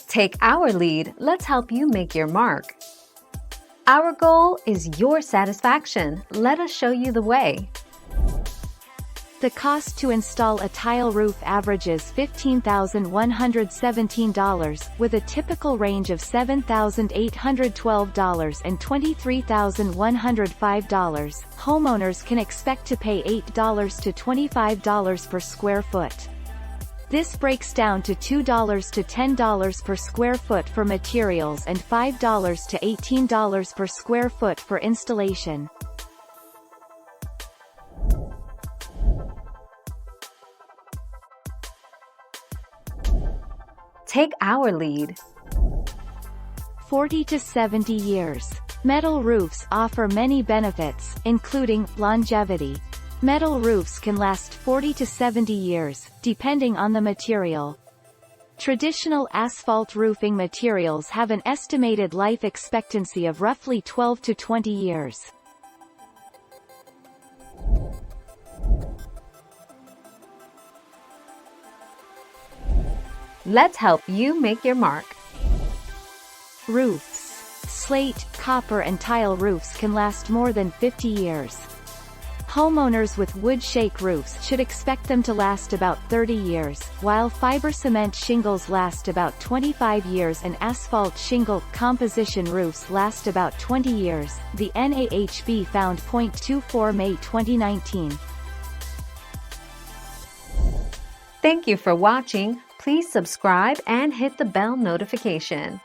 Take our lead, let's help you make your mark. Our goal is your satisfaction. Let us show you the way. The cost to install a tile roof averages $15,117, with a typical range of $7,812 and $23,105. Homeowners can expect to pay $8 to $25 per square foot. This breaks down to $2 to $10 per square foot for materials and $5 to $18 per square foot for installation. Take our lead. 40 to 70 years. Metal roofs offer many benefits, including longevity. Metal roofs can last 40 to 70 years, depending on the material. Traditional asphalt roofing materials have an estimated life expectancy of roughly 12 to 20 years. Let's help you make your mark. Roofs. Slate, copper and tile roofs can last more than 50 years. Homeowners with wood shake roofs should expect them to last about 30 years, while fiber cement shingles last about 25 years and asphalt shingle composition roofs last about 20 years, the NAHB found. 24 May 2019. Thank you for watching. Please subscribe and hit the bell notification.